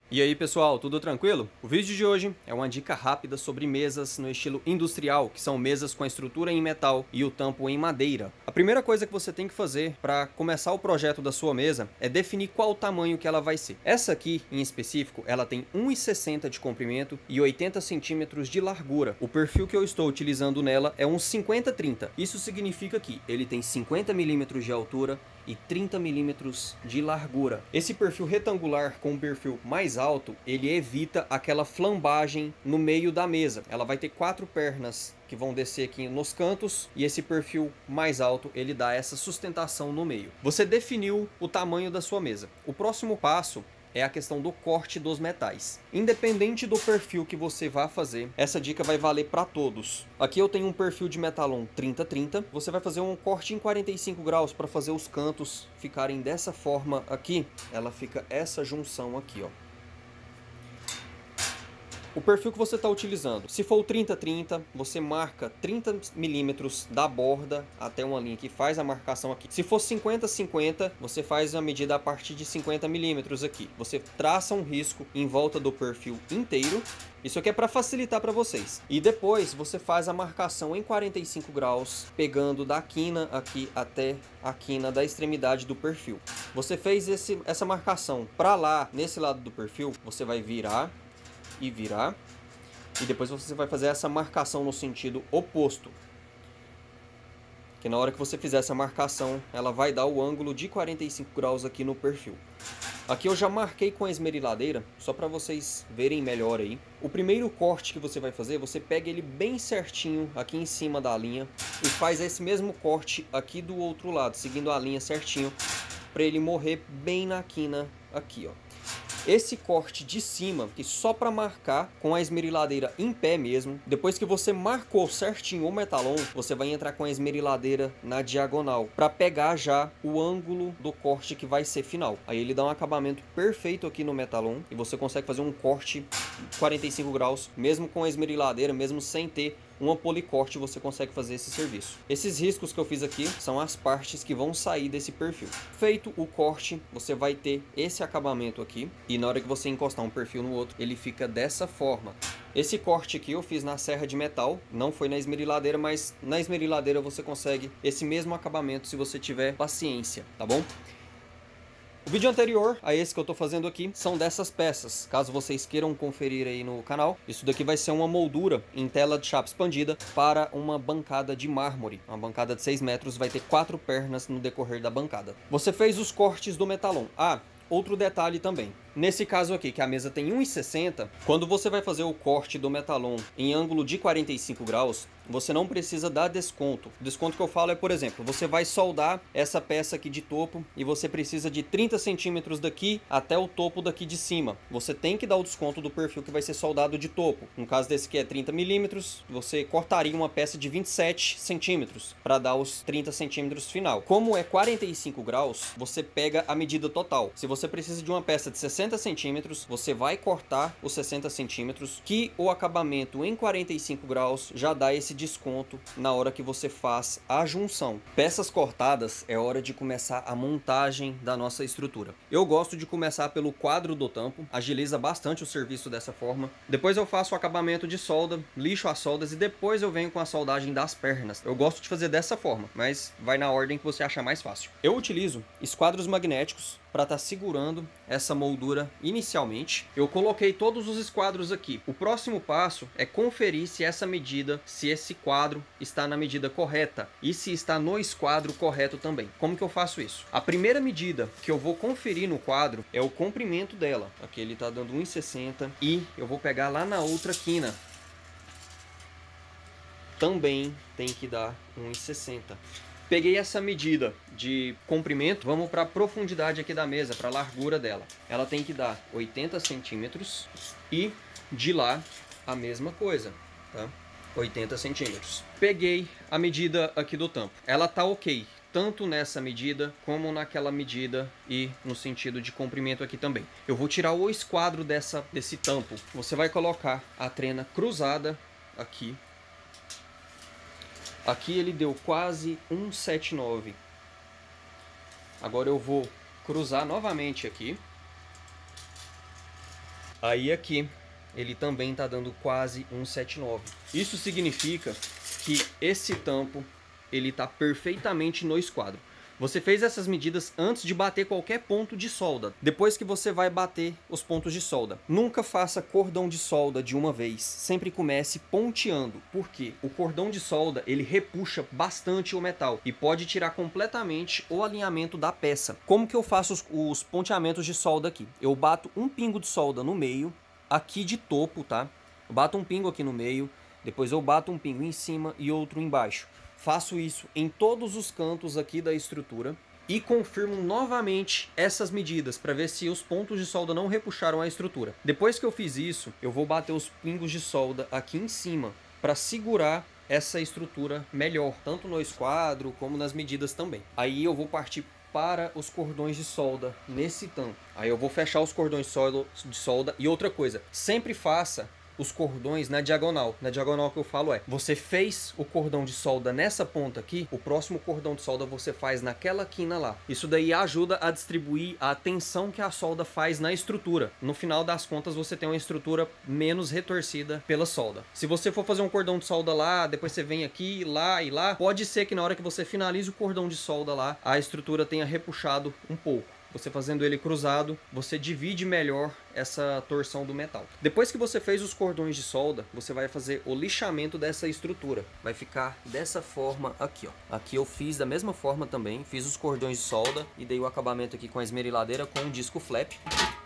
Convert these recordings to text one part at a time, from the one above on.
E aí pessoal, tudo tranquilo? O vídeo de hoje é uma dica rápida sobre mesas no estilo industrial, que são mesas com a estrutura em metal e o tampo em madeira. A primeira coisa que você tem que fazer para começar o projeto da sua mesa é definir qual o tamanho que ela vai ser. Essa aqui, em específico, ela tem 1,60 de comprimento e 80 centímetros de largura. O perfil que eu estou utilizando nela é um 50-30. Isso significa que ele tem 50 milímetros de altura e 30 milímetros de largura. Esse perfil retangular com um perfil mais alto, ele evita aquela flambagem no meio da mesa. Ela vai ter 4 pernas que vão descer aqui nos cantos e esse perfil mais alto, ele dá essa sustentação no meio. Você definiu o tamanho da sua mesa. O próximo passo é a questão do corte dos metais. Independente do perfil que você vá fazer, essa dica vai valer para todos. Aqui eu tenho um perfil de metalon 30-30. Você vai fazer um corte em 45 graus para fazer os cantos ficarem dessa forma aqui. Ela fica essa junção aqui, ó. O perfil que você está utilizando, se for o 30-30, você marca 30 milímetros da borda até uma linha que faz a marcação aqui. Se for 50-50, você faz a medida a partir de 50 milímetros aqui. Você traça um risco em volta do perfil inteiro. Isso aqui é para facilitar para vocês. E depois você faz a marcação em 45 graus, pegando da quina aqui até a quina da extremidade do perfil. Você fez essa marcação para lá, nesse lado do perfil, você vai virar e virar, e depois você vai fazer essa marcação no sentido oposto, que na hora que você fizer essa marcação, ela vai dar o ângulo de 45 graus aqui no perfil. Aqui eu já marquei com a esmeriladeira, só para vocês verem melhor aí. O primeiro corte que você vai fazer, você pega ele bem certinho aqui em cima da linha e faz esse mesmo corte aqui do outro lado, seguindo a linha certinho, para ele morrer bem na quina aqui, ó. Esse corte de cima, que só para marcar com a esmeriladeira em pé mesmo, depois que você marcou certinho o metalon, você vai entrar com a esmeriladeira na diagonal, para pegar já o ângulo do corte que vai ser final. Aí ele dá um acabamento perfeito aqui no metalon, e você consegue fazer um corte 45 graus, mesmo com a esmeriladeira, mesmo sem ter uma policorte, você consegue fazer esse serviço. Esses riscos que eu fiz aqui são as partes que vão sair desse perfil. Feito o corte, você vai ter esse acabamento aqui, e na hora que você encostar um perfil no outro, ele fica dessa forma. Esse corte aqui eu fiz na serra de metal, não foi na esmeriladeira, mas na esmeriladeira você consegue esse mesmo acabamento se você tiver paciência, tá bom? O vídeo anterior a esse que eu tô fazendo aqui são dessas peças, caso vocês queiram conferir aí no canal. Isso daqui vai ser uma moldura em tela de chapa expandida para uma bancada de mármore. Uma bancada de 6 metros vai ter 4 pernas no decorrer da bancada. Você fez os cortes do metalon. Outro detalhe também. Nesse caso aqui, que a mesa tem 1,60, quando você vai fazer o corte do metalon em ângulo de 45 graus, você não precisa dar desconto. O desconto que eu falo é, por exemplo, você vai soldar essa peça aqui de topo e você precisa de 30 centímetros daqui até o topo daqui de cima. Você tem que dar o desconto do perfil que vai ser soldado de topo. No caso desse aqui é 30 milímetros, você cortaria uma peça de 27 centímetros para dar os 30 centímetros final. Como é 45 graus, você pega a medida total. Se você precisa de uma peça de 60 centímetros, você vai cortar os 60 centímetros, que o acabamento em 45 graus já dá esse desconto na hora que você faz a junção. Peças cortadas, é hora de começar a montagem da nossa estrutura. Eu gosto de começar pelo quadro do tampo, agiliza bastante o serviço dessa forma. Depois eu faço o acabamento de solda, lixo as soldas e depois eu venho com a soldagem das pernas. Eu gosto de fazer dessa forma, mas vai na ordem que você achar mais fácil. Eu utilizo esquadros magnéticos para estar segurando essa moldura inicialmente. Eu coloquei todos os esquadros aqui. O próximo passo é conferir se essa medida, se esse quadro está na medida correta e se está no esquadro correto também. Como que eu faço isso? A primeira medida que eu vou conferir no quadro é o comprimento dela. Aqui ele está dando 1,60 e eu vou pegar lá na outra quina. Também tem que dar 1,60. Peguei essa medida de comprimento, vamos para a profundidade aqui da mesa, para a largura dela. Ela tem que dar 80 centímetros e de lá a mesma coisa, tá? 80 centímetros. Peguei a medida aqui do tampo. Ela tá ok, tanto nessa medida como naquela medida e no sentido de comprimento aqui também. Eu vou tirar o esquadro desse tampo. Você vai colocar a trena cruzada aqui. Aqui ele deu quase 1,79. Agora eu vou cruzar novamente aqui. Aí aqui ele também está dando quase 1,79. Isso significa que esse tampo ele está perfeitamente no esquadro. Você fez essas medidas antes de bater qualquer ponto de solda. Depois que você vai bater os pontos de solda, nunca faça cordão de solda de uma vez. Sempre comece ponteando, porque o cordão de solda ele repuxa bastante o metal e pode tirar completamente o alinhamento da peça. Como que eu faço os ponteamentos de solda aqui? Eu bato um pingo de solda no meio, aqui de topo, tá? Eu bato um pingo aqui no meio, depois eu bato um pingo em cima e outro embaixo. Faço isso em todos os cantos aqui da estrutura e confirmo novamente essas medidas para ver se os pontos de solda não repuxaram a estrutura. Depois que eu fiz isso, eu vou bater os pingos de solda aqui em cima para segurar essa estrutura melhor, tanto no esquadro como nas medidas também. Aí eu vou partir para os cordões de solda nesse tampo. Aí eu vou fechar os cordões de solda e outra coisa, sempre faça os cordões na diagonal. Na diagonal que eu falo é, você fez o cordão de solda nessa ponta aqui, o próximo cordão de solda você faz naquela quina lá. Isso daí ajuda a distribuir a tensão que a solda faz na estrutura. No final das contas você tem uma estrutura menos retorcida pela solda. Se você for fazer um cordão de solda lá, depois você vem aqui, lá e lá, pode ser que na hora que você finalize o cordão de solda lá, a estrutura tenha repuxado um pouco. Você fazendo ele cruzado, você divide melhor essa torção do metal. Depois que você fez os cordões de solda, você vai fazer o lixamento dessa estrutura. Vai ficar dessa forma aqui, ó. Aqui eu fiz da mesma forma também, fiz os cordões de solda e dei o acabamento aqui com a esmeriladeira com um disco flap.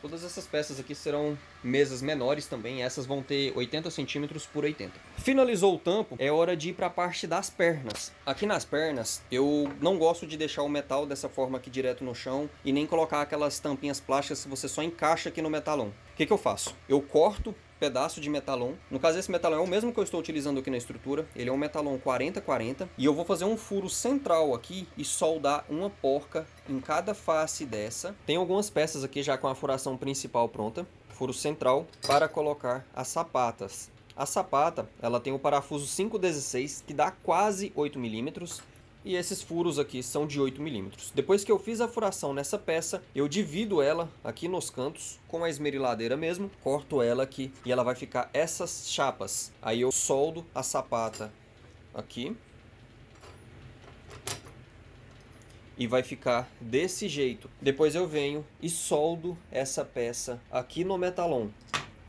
Todas essas peças aqui serão mesas menores também, essas vão ter 80 centímetros por 80. Finalizou o tampo, é hora de ir para a parte das pernas. Aqui nas pernas, eu não gosto de deixar o metal dessa forma aqui direto no chão e nem colocar aquelas tampinhas plásticas que você só encaixa aqui no metalon. O que eu faço? Eu corto pedaço de metalon. No caso, esse metalon é o mesmo que eu estou utilizando aqui na estrutura. Ele é um metalon 40-40. E eu vou fazer um furo central aqui e soldar uma porca em cada face dessa. Tem algumas peças aqui já com a furação principal pronta. Furo central para colocar as sapatas. A sapata, ela tem o parafuso 516, que dá quase 8 milímetros. E esses furos aqui são de 8 milímetros. Depois que eu fiz a furação nessa peça, eu divido ela aqui nos cantos com a esmeriladeira mesmo, corto ela aqui e ela vai ficar essas chapas. Aí eu soldo a sapata aqui e vai ficar desse jeito. Depois eu venho e soldo essa peça aqui no metalon.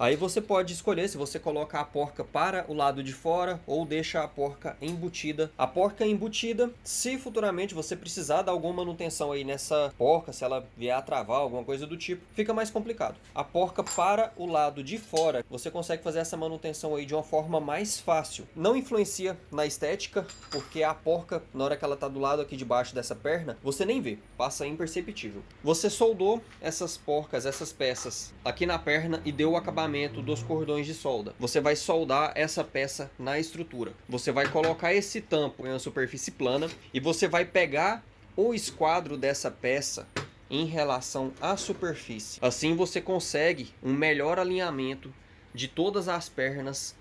Aí você pode escolher se você coloca a porca para o lado de fora ou deixa a porca embutida. A porca embutida, se futuramente você precisar dar alguma manutenção aí nessa porca, se ela vier a travar, alguma coisa do tipo, fica mais complicado. A porca para o lado de fora, você consegue fazer essa manutenção aí de uma forma mais fácil. Não influencia na estética, porque a porca, na hora que ela tá do lado aqui de baixo dessa perna, você nem vê, passa imperceptível. Você soldou essas porcas, essas peças aqui na perna e deu o acabamento dos cordões de solda. Você vai soldar essa peça na estrutura. Você vai colocar esse tampo em uma superfície plana e você vai pegar o esquadro dessa peça em relação à superfície. Assim você consegue um melhor alinhamento de todas as pernas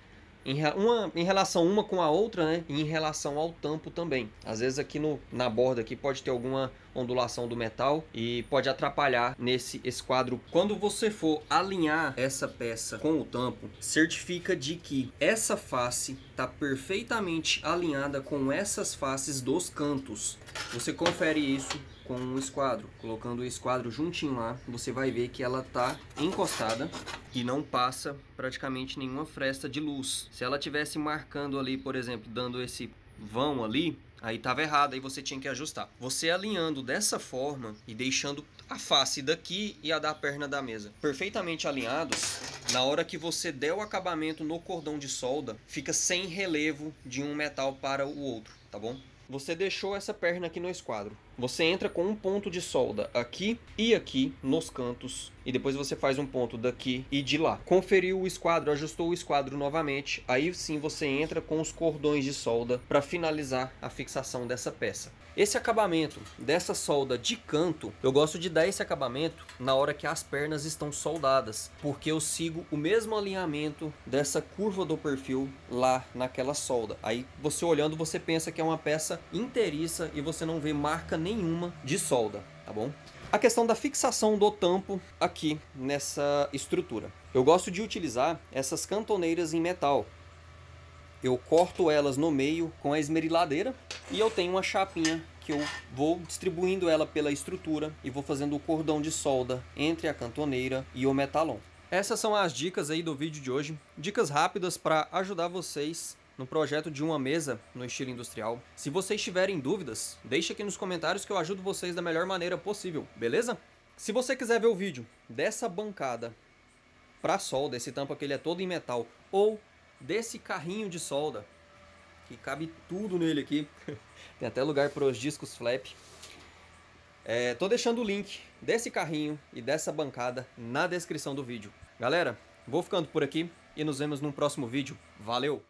em relação uma com a outra, né? E em relação ao tampo também. Às vezes aqui na borda aqui pode ter alguma ondulação do metal e pode atrapalhar nesse esquadro. Quando você for alinhar essa peça com o tampo, certifica de que essa face está perfeitamente alinhada com essas faces dos cantos. Você confere isso com o esquadro. Colocando o esquadro juntinho lá, você vai ver que ela tá encostada e não passa praticamente nenhuma fresta de luz. Se ela tivesse marcando ali, por exemplo, dando esse vão ali, aí estava errado, aí você tinha que ajustar. Você alinhando dessa forma e deixando a face daqui e a da perna da mesa perfeitamente alinhados, na hora que você der o acabamento no cordão de solda, fica sem relevo de um metal para o outro, tá bom? Você deixou essa perna aqui no esquadro. Você entra com um ponto de solda aqui e aqui nos cantos. E depois você faz um ponto daqui e de lá. Conferiu o esquadro, ajustou o esquadro novamente. Aí sim você entra com os cordões de solda para finalizar a fixação dessa peça. Esse acabamento dessa solda de canto, eu gosto de dar esse acabamento na hora que as pernas estão soldadas, porque eu sigo o mesmo alinhamento dessa curva do perfil lá naquela solda. Aí você olhando, você pensa que é uma peça inteiriça e você não vê marca nenhuma de solda, tá bom? A questão da fixação do tampo aqui nessa estrutura. Eu gosto de utilizar essas cantoneiras em metal. Eu corto elas no meio com a esmeriladeira e eu tenho uma chapinha que eu vou distribuindo ela pela estrutura e vou fazendo o cordão de solda entre a cantoneira e o metalon. Essas são as dicas aí do vídeo de hoje, dicas rápidas para ajudar vocês no projeto de uma mesa no estilo industrial. Se vocês tiverem dúvidas, deixe aqui nos comentários que eu ajudo vocês da melhor maneira possível, beleza? Se você quiser ver o vídeo dessa bancada para solda, esse tampo aqui ele é todo em metal, ou desse carrinho de solda, que cabe tudo nele aqui, tem até lugar para os discos flap. Tô deixando o link desse carrinho e dessa bancada na descrição do vídeo. Galera, vou ficando por aqui e nos vemos num próximo vídeo. Valeu!